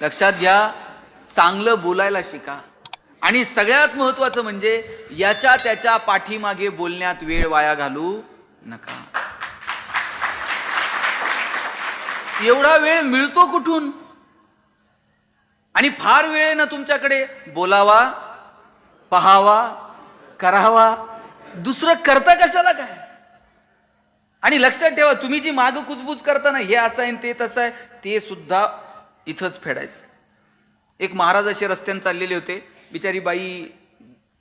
लक्षात घ्या, चांगलं बोलायला शिका. आणि सगळ्यात महत्वाचं म्हणजे याच्या त्याच्या पाठीमागे बोलण्यात वेळ वाया घालू नका. एवढा वेळ मिळतो कुठून? आणि फार वेळ ना तुमच्याकडे बोलावा, पहावा, करावा, दुसरं करता कशाला काय? आणि लक्षात ठेवा, तुम्ही जी माग कुजबूज करता ना, हे असं आहे ते तसं आहे, ते सुद्धा इथंच फेडायचं. एक महाराज असे रस्त्याने चाललेले होते, बिचारी बाई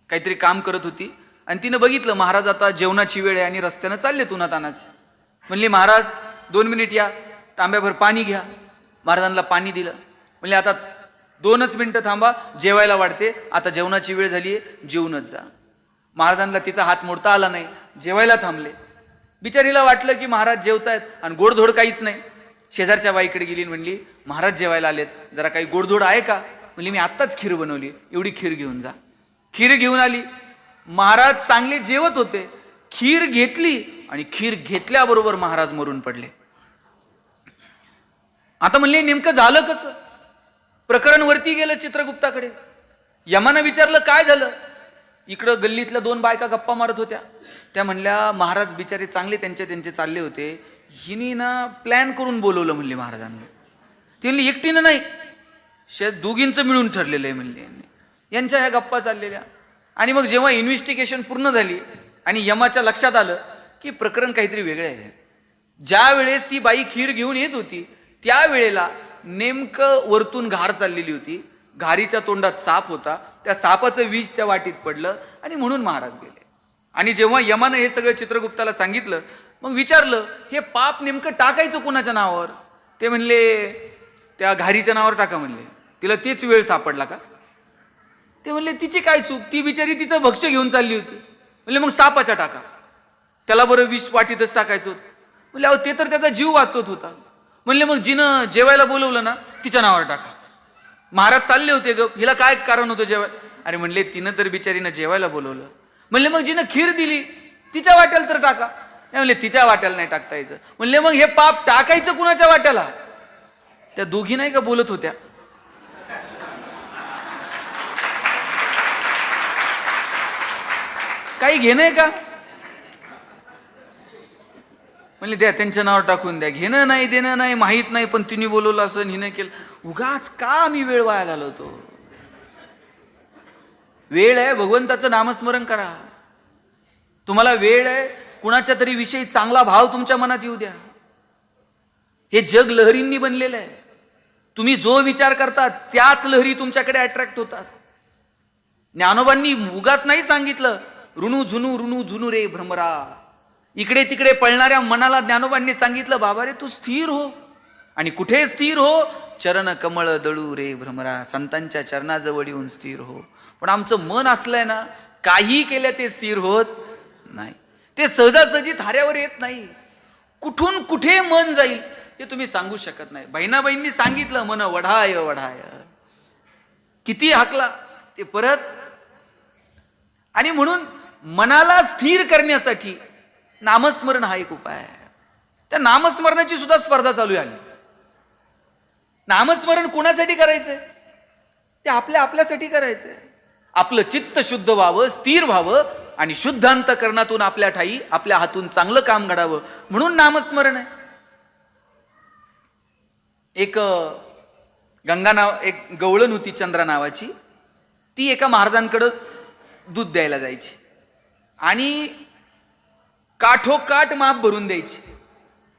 काहीतरी काम करत होती आणि तिनं बघितलं महाराज आता जेवणाची वेळ आहे आणि रस्त्यानं चालले उन्हातानाचे. म्हणले महाराज 2 मिनिट या, तांब्याभर पाणी घ्या. महाराजांना पाणी दिलं. म्हणले आता 2च मिनिटं थांबा, जेवायला वाढते, आता जेवणाची वेळ झालीये, जेवूनच जा. महाराजांना तिचा हात मोडता आला नाही, जेवायला थांबले. बिचारीला वाटलं की महाराज जेवतायत आणि गोडधोड काहीच नाही. शेजारच्या बाईकडे गेली, म्हणली महाराज जेवायला आलेत, जरा काही गोडधोड आहे का? म्हणली मी आत्ताच खीर बनवली, एवढी खीर घेऊन जा. खीर घेऊन आली. महाराज चांगले जेवत होते, खीर घेतली आणि खीर घेतल्याबरोबर महाराज मरून पडले. आता म्हणले नेमकं झालं कसं? प्रकरण वरती गेलं चित्रगुप्ताकडे. यमानं विचारलं काय झालं? इकडं गल्लीतल्या 2 बायका गप्पा मारत होत्या. त्या म्हणल्या महाराज बिचारे चांगले त्यांचे चालले होते, हिनी ना प्लॅन करून बोलवलं म्हणले महाराजांना. ते म्हणले एकटीनं नाही, दोघींचं मिळून ठरलेलं आहे म्हणले. यांच्या ह्या गप्पा चाललेल्या. आणि मग जेव्हा इन्व्हेस्टिगेशन पूर्ण झाली आणि यमाच्या लक्षात आलं की प्रकरण काहीतरी वेगळे आहे. ज्या वेळेस ती बाई खीर घेऊन येत होती त्यावेळेला नेमकं वरतून घार चाललेली होती. घारीच्या तोंडात साप होता, त्या सापाचं विष त्या वाटीत पडलं आणि म्हणून महाराज गेले. आणि जेव्हा यमानं हे सगळं चित्रगुप्ताला सांगितलं, मग विचारलं हे पाप नेमकं टाकायचं कोणाच्या नावावर? ते म्हणले त्या घारीच्या नावावर टाका म्हणले. तिला तेच वेळ सापडला का? ते म्हणले तिची काय चूक, ती बिचारी तिचं भक्ष्य घेऊन चालली होती. म्हणले मग सापाच्या टाका, त्याला बरं विष वाटीतच टाकायचं होतं. म्हणले अहो ते तर त्याचा जीव वाचवत होता. म्हणले मग जिनं जेवायला बोलवलं ना तिच्या नावावर टाका. महाराज चालले होते ग, हिला काय कारण होतं जेवाय? अरे म्हणले तिनं तर बिचारीनं जेवायला बोलवलं. म्हणले मग जिनं खीर दिली तिच्या वाट्याला तर टाका. म्हणले तिच्या वाट्याला नाही टाकता यायचं. म्हणले मग हे पाप टाकायचं कुणाच्या वाट्याला? त्या दोघी नाही का बोलत होत्या? काही घेणं का? म्हणले द्या त्यांच्या नावावर टाकून द्या. घेणं नाही, देणं नाही, माहित नाही, पण तिने बोलवलं असं हिनं केलं. उगाच का आम्ही वेळ वाया घालवतो? वेळ आहे भगवंताचं नामस्मरण करा. तुम्हाला वेळ आहे कुणाच्या तरी विषयी चांगला भाव तुमच्या मनात येऊ द्या. हे जग लहरींनी बनलेलं आहे. तुम्ही जो विचार करता त्याच लहरी तुमच्याकडे अट्रॅक्ट होतात. ज्ञानोबांनी उगाच नाही सांगितलं ऋणू झुनू रे भ्रमरा. इकडे तिकडे पळणाऱ्या मनाला ज्ञानोबांनी सांगितलं बाबा रे तू स्थिर हो. आणि कुठे स्थिर हो? चरण कमळ दळू रे भ्रमरा. संतांच्या चरणाजवळ येऊन स्थिर हो. पण आमचं मन असलंय ना, काही केलं ते स्थिर होत नाही. ते सहजासहजी थाऱ्यावर येत नाही. कुठून कुठे मन जाईल हे तुम्ही सांगू शकत नाही. बहिणाबाईंनी सांगितलं मन वढाय वढाय, किती हाकला ते परत. आणि म्हणून मनाला स्थिर करण्यासाठी नामस्मरण हा एक उपाय आहे. त्या नामस्मरणाची सुद्धा स्पर्धा चालू आहे. नामस्मरण कोणासाठी करायचंय? ते आपल्यासाठी करायचंय. आपलं चित्त शुद्ध व्हावं, स्थिर व्हावं आणि शुद्ध अंतःकरणातून आपल्या ठाई आपल्या हातून चांगलं काम घडावं म्हणून नामस्मरण आहे. एक एक गवळण होती चंद्रा नावाची. ती एका महाराजांकडं दूध द्यायला जायची आणि काठोकाठ माप भरून द्यायची.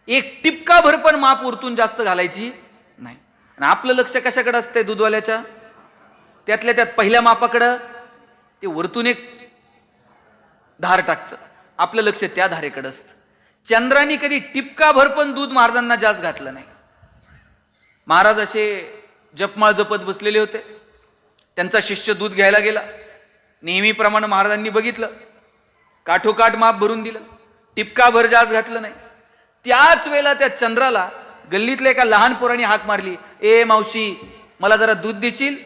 एक टिपका भर पण माप उरतून जास्त घालायची नाही. आणि आपलं लक्ष कशाकडे असतंय दूधवाल्याच्या? त्यातल्या त्यात पहिल्या मापाकडं. ते वरतून एक धार टाकतं, आपलं लक्ष त्या धारेकडे असतं. चंद्राने कधी टिपका भर पण दूध महाराजांना जास्त घातलं नाही. महाराज असे जपमाळ जपत बसलेले होते. त्यांचा शिष्य दूध घ्यायला गेला. नेहमीप्रमाणे महाराजांनी बघितलं, काठोकाठ माप भरून दिलं, टिपका भर जास्त घातलं नाही. त्याच वेळेला त्या चंद्राला गल्लीतल्या एका लहान पोराने हाक मारली, ए मावशी मला जरा दूध देशील?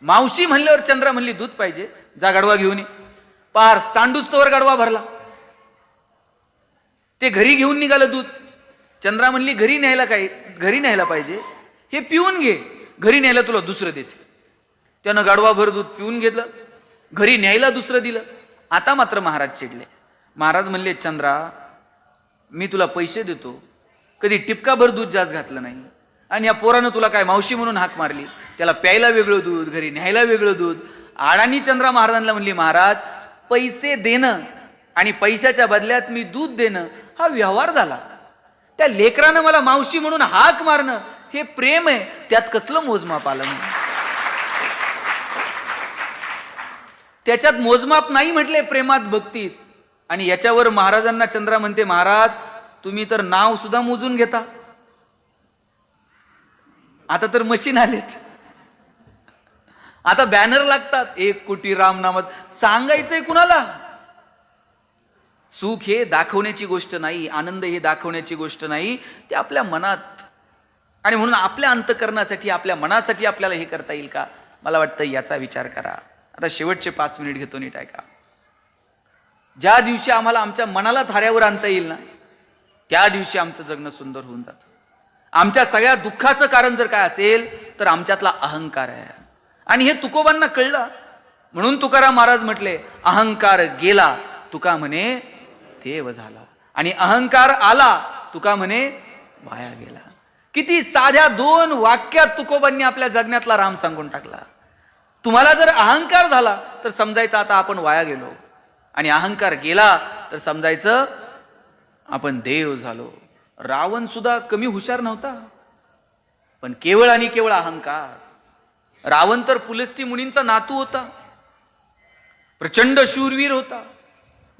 मावशी म्हणल्यावर चंद्रा म्हणली दूध पाहिजे, जा गाढवा घेऊन ये. पार सांडूस्तवर गाढवा भरला. ते घरी घेऊन निघालं दूध. चंद्रा म्हणली घरी न्यायला पाहिजे, हे पिऊन घे. घरी न्यायला तुला दुसरं देते. त्यानं गाढवाभर दूध पिऊन घेतलं, घरी न्यायला दुसरं दिलं. आता मात्र महाराज चिडले. महाराज म्हणले, चंद्रा, मी तुला पैसे देतो, कधी टिपकाभर दूध जास्त घातलं नाही, आणि या पोरानं तुला काय मावशी म्हणून हाक मारली, त्याला प्यायला वेगळं दूध, घरी न्यायला वेगळं दूध. आडानी चंद्रा महाराजांना म्हणली, महाराज, पैसे देणं आणि पैशाच्या बदल्यात मी दूध देणं हा व्यवहार झाला. त्या लेकरानं मला मावशी म्हणून हाक मारणं हे प्रेम आहे, त्यात कसलं मोजमाप आलं नाही. त्याच्यात मोजमाप नाही म्हटले प्रेमात, भक्तीत. आणि याच्यावर महाराजांना चंद्रा म्हणते, महाराज, तुम्ही तर नाव सुद्धा मोजून घेता. आता तर मशीन आलेत, आता बॅनर लागतात, 1 कोटी राम नामात. सांगायचंय कुणाला? सुख हे दाखवण्याची गोष्ट नाही, आनंद हे दाखवण्याची गोष्ट नाही, ते आपल्या मनात. आणि म्हणून आपल्या अंतःकरणासाठी, आपल्या मनासाठी आपल्याला हे करता येईल का? मला वाटतं याचा विचार करा. आता शेवटचे 5 मिनिट घेतो, नीट ऐका. ज्या दिवशी आम्हाला आमच्या मनाला थाऱ्यावर आणता येईल ना, त्या दिवशी आमचं जगणं सुंदर होऊन जातं. आमच्या सगळ्या दुःखाचं कारण जर काय असेल तर आमच्यातला अहंकार आहे. आणि हे तुकोबांना कळलं, म्हणून तुकाराम महाराज म्हटले, अहंकार गेला, तुका म्हणे देव झाला. आणि अहंकार आला, तुका म्हणे वाया गेला. किती साध्या 2 वाक्यात तुकोबांनी आपल्या जगण्यातला राम सांगून टाकला. तुम्हाला जर अहंकार झाला तर समजायचं आता आपण वाया गेलो, आणि अहंकार गेला तर समजायचं आपण देव झालो. रावण सुद्धा कमी हुशार नव्हता, पण केवळ आणि केवळ अहंकार. रावण तर पुलस्ती मुनींचा नातू होता, प्रचंड शूरवीर होता,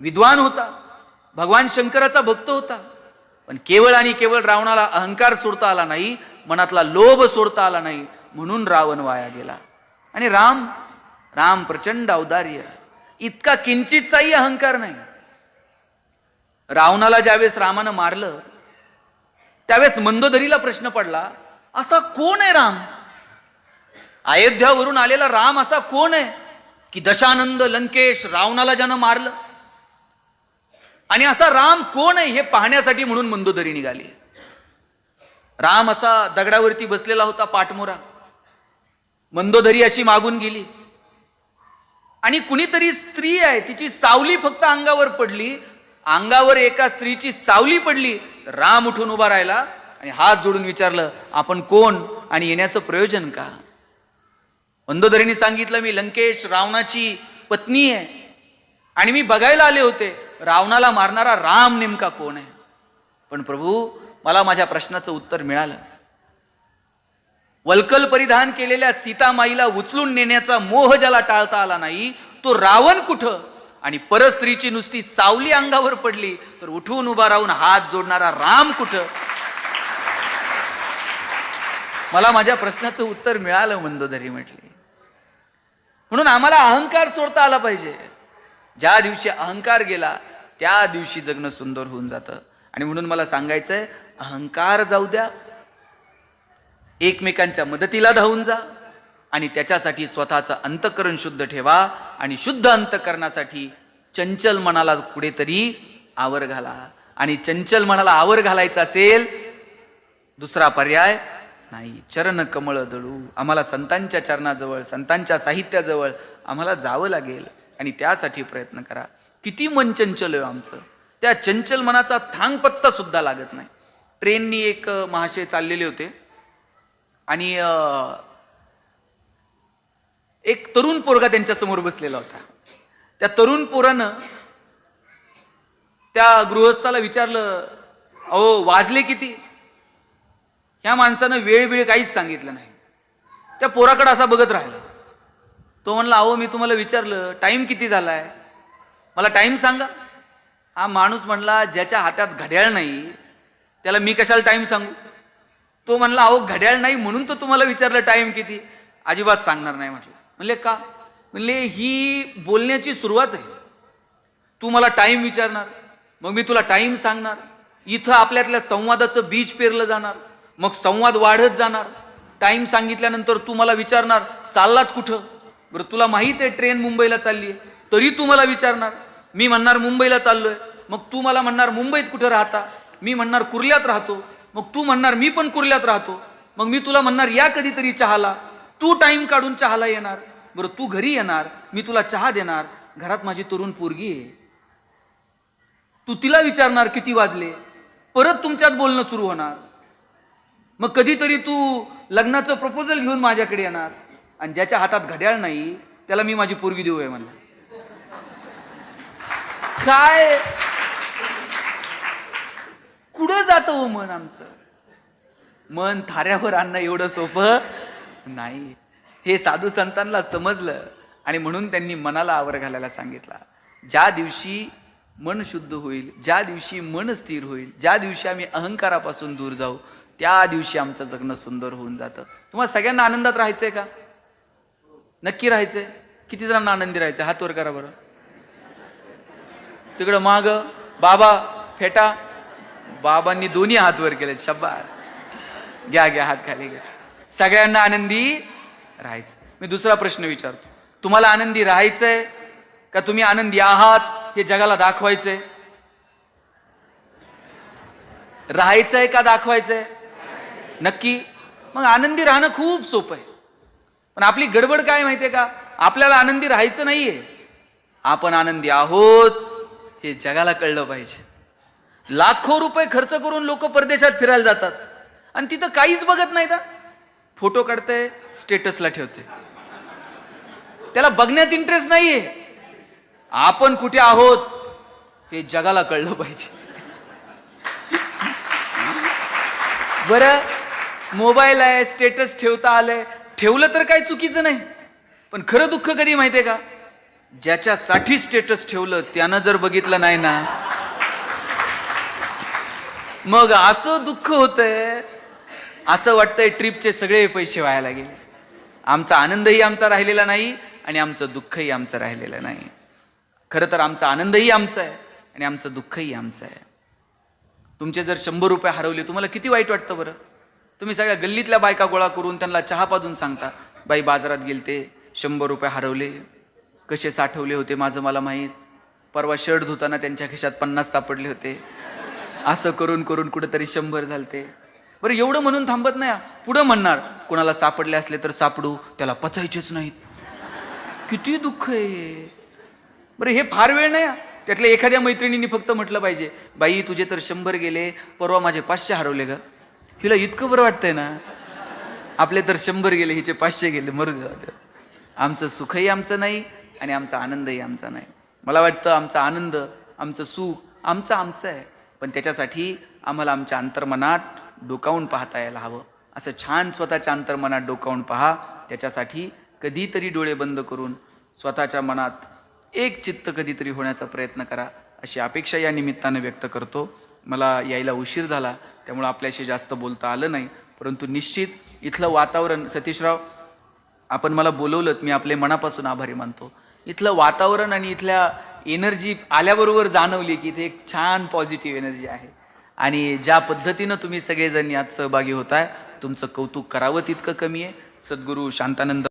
विद्वान होता, भगवान शंकराचा भक्त होता, पण केवळ आणि केवळ रावणाला अहंकार सोडता आला नाही, मनातला लोभ सोडता आला नाही, म्हणून रावण वाया गेला. आणि राम प्रचंड औदार्य, इतका किंचितचाही अहंकार नाही. रावणाला ज्यावेळेस रामानं मारलं त्यावेळेस मंदोदरीला प्रश्न पडला, असा कोण आहे राम? अयोध्यावरून आलेला राम असा कोण आहे की दशानंद लंकेश रावणाला ज्यानं मारलं? आणि असा राम कोण आहे हे पाहण्यासाठी म्हणून मंदोदरी निघाली. राम असा दगडावरती बसलेला होता, पाठमोरा. मंदोदरी अशी मागून गेली, आणि कुणीतरी स्त्री आहे, तिची सावली फक्त अंगावर पडली, अंगावर एका स्त्रीची सावली पडली, तर राम उठून उभा राहिला आणि हात जोडून विचारलं, आपण कोण आणि येण्याचं प्रयोजन का? मंदोदरीने सांगितलं, मी लंकेश रावणाची पत्नी आहे, आणि मी बघायला आले होते रावणाला मारणारा राम नेमका कोण आहे. पण प्रभू, मला माझ्या प्रश्नाचं उत्तर मिळालं. वल्कल परिधान केलेल्या सीतामाईला उचलून नेण्याचा मोह ज्याला टाळता आला नाही, तो रावण कुठं? आणि परस्त्रीची नुसती सावली अंगावर पडली तर उठून उभा राहून हात जोडणारा राम कुठं? मला माझ्या प्रश्नाचं उत्तर मिळालं, मंदोदरी म्हटली. म्हणून आम्हाला अहंकार सोडता आला पाहिजे. ज्या दिवशी अहंकार गेला त्या दिवशी जगणं सुंदर होऊन जातं. आणि म्हणून मला सांगायचंय, अहंकार जाऊ द्या, एकमेकांच्या मदतीला धावून जा, आणि त्याच्यासाठी स्वतःचं अंतःकरण शुद्ध ठेवा. आणि शुद्ध अंतःकरणासाठी चंचल मनाला कुठेतरी आवर घाला. आणि चंचल मनाला आवर घालायचं असेल, दुसरा पर्याय नाही. चरण कमळ दळू, आम्हाला संतांच्या चरणाजवळ, संतांच्या साहित्याजवळ आम्हाला जावं लागेल, आणि त्यासाठी प्रयत्न करा. किती मन चंचल आहे आमचं, त्या चंचल मनाचा थांग पत्ता सुद्धा लागत नाही. ट्रेननी एक महाशय चाललेले होते, आणि एक तरुण पोरगा त्यांच्या समोर बसलेला होता. त्या तरुण पोरानं त्या गृहस्थाला विचारलं, अहो वाजले किती? ह्या माणसानं वेळ काहीच सांगितलं नाही. त्या पोराकडे असा बघत राहिला. तो म्हणला, अहो मी तुम्हाला विचारलं टाइम किती झालाय, मला टाइम सांगा. हा माणूस म्हणला, ज्याच्या हातात घड्याळ नाही त्याला मी कशाला टाइम सांगू? तो म्हणला, अहो घड्याळ नाही म्हणून तो तुम्हाला विचारलं टाइम किती. अजिबात सांगणार नाही म्हटलं. म्हणले का? म्हणले ही बोलण्याची सुरुवात आहे. तू मला टाइम विचारणार, मग मी तुला टाइम सांगणार. इथं आपल्यातल्या संवादाचं बीज पेरलं जाणार, मग संवाद वाढत जाणार. टाइम सांगितल्यानंतर तू मला विचारणार चाललात कुठं? बरं, तुला माहित आहे ट्रेन मुंबईला चालली आहे, तरी तू मला विचारणार. मी म्हणणार मुंबईला चाललोय, मग तू मला म्हणणार मुंबईत कुठं राहता? मी म्हणणार कुर्ल्यात राहतो, मग तू म्हणणार मी पण कुर्ल्यात राहतो. मग मी तुला म्हणणार या कधीतरी चहाला, तू टाइम काढून चहाला येणार. बरं तू घरी येणार, मी तुला चहा देणार, घरात माझी तरुण पोरगी आहे, तू तिला विचारणार किती वाजले, परत तुमच्यात बोलणं सुरू होणार. मग कधीतरी तू लग्नाचं प्रपोजल घेऊन माझ्याकडे येणार आणि ज्याच्या हातात घड्याळ नाही त्याला मी माझी पोरगी देऊ आहे म्हणलं. काय कुठं जातं हो मन आमचं? मन थाऱ्यावर आणणं एवढं सोपं नाही. हे साधू संतांना समजलं आणि म्हणून त्यांनी मनाला आवर घालायला सांगितला. ज्या दिवशी मन शुद्ध होईल, ज्या दिवशी मन स्थिर होईल, ज्या दिवशी आम्ही अहंकारापासून दूर जाऊ, त्या दिवशी आमचं जगणं सुंदर होऊन जातं. तुम्हाला सगळ्यांना आनंदात राहायचंय का? नक्की राहायचंय? किती जणांना आनंदी राहायचंय? हात वर करा बरं. तिकडं माग बाबा फेटा, बाबांनी दोन्ही हात वर केले. शब्बास, घ्या घ्या हात खाली घ्या. सगळ्यांना आनंदी राहायचं. मी दुसरा प्रश्न विचारतो, तुम्हाला आनंदी राहायचंय का तुम्ही आनंदी आहात हे जगाला दाखवायचंय? राहायचंय का दाखवायचंय? नक्की. मग आनंदी राहणं खूप सोपं आहे. पण आपली गडबड काय माहितीये का? आपल्याला आनंदी राहायचं नाहीये, आपण आनंदी आहोत हे जगाला कळलं पाहिजे. लाखो रुपये खर्च करून लोक परदेशात फिरायला जातात आणि तिथं काहीच बघत नाहीत. फोटो काढते, स्टेटसला ठेवते, त्याला बघण्यात इंटरेस्ट नाहीये. आपण कुठे आहोत हे जगाला कळलं पाहिजे. बरं मोबाईल आहे, स्टेटस ठेवता आलंय, ठेवलं तर काही चुकीचं नाही. पण खरं दुःख कधी माहितीये का? ज्याच्यासाठी स्टेटस ठेवलं त्यानं जर बघितलं नाही ना, मग असं दुःख होतंय, असं वाटतंय ट्रिपचे सगळे पैसे वायाला गेले. आमचा आनंदही आमचा राहिलेला नाही आणि आमचं दुःखही आमचं राहिलेलं नाही. खरं तर आमचा आनंदही आमचा आहे आणि आमचं दुःखही आमचं आहे. तुमचे जर 100 रुपये हरवले, तुम्हाला किती वाईट वाटतं बरं? तुम्ही सगळ्या गल्लीतल्या बायका गोळा करून त्यांना चहा पाजून सांगता, बाई बाजारात गेलते, 100 रुपये हरवले, कसे साठवले होते माझं मला माहीत, परवा शर्ट धुताना त्यांच्या खिशात 50 सापडले होते, असं करून करून कुठेतरी 100 झालते. बरं एवढं म्हणून थांबत नाही, पुढं म्हणणार कोणाला सापडले असले तर सापडू, त्याला पचायचेच नाहीत. किती दुःख आहे बरं. हे फार वेळ नाही. त्यातल्या एखाद्या मैत्रिणींनी फक्त म्हटलं पाहिजे, बाई तुझे तर 100 गेले, परवा माझे 500 हरवले ग. हिला इतकं बरं वाटतंय ना, आपले तर 100 गेले, हिचे 500 गेले, मरू दे. आमचं सुखही आमचं नाही आणि आमचा आनंदही आमचा नाही. मला वाटतं आमचा आनंद, आमचं सुख आमचं आहे, पण त्याच्यासाठी आम्हाला आमच्या अंतर्मनात डोकावून पाहता यायला हवं. असं छान स्वतःच्या अंतर्मनात डोकावून पहा. त्याच्यासाठी कधीतरी डोळे बंद करून स्वतःच्या मनात एक चित्त कधीतरी होण्याचा प्रयत्न करा, अशी अपेक्षा या निमित्तानं व्यक्त करतो. मला यायला उशीर झाला त्यामुळे आपल्याशी जास्त बोलता आलं नाही, परंतु निश्चित इथलं वातावरण, सतीशराव आपण मला बोलवलं, मी आपले मनापासून आभारी मानतो. इथलं वातावरण आणि इथल्या एनर्जी आल्याबरोबर जाणवली की इथे एक छान पॉझिटिव्ह एनर्जी आहे आणि ज्या पद्धतीनं तुम्ही सगळेजण यात सहभागी होताय, तुमचं कौतुक करावं तितकं कमी आहे. सद्गुरू शांतानंद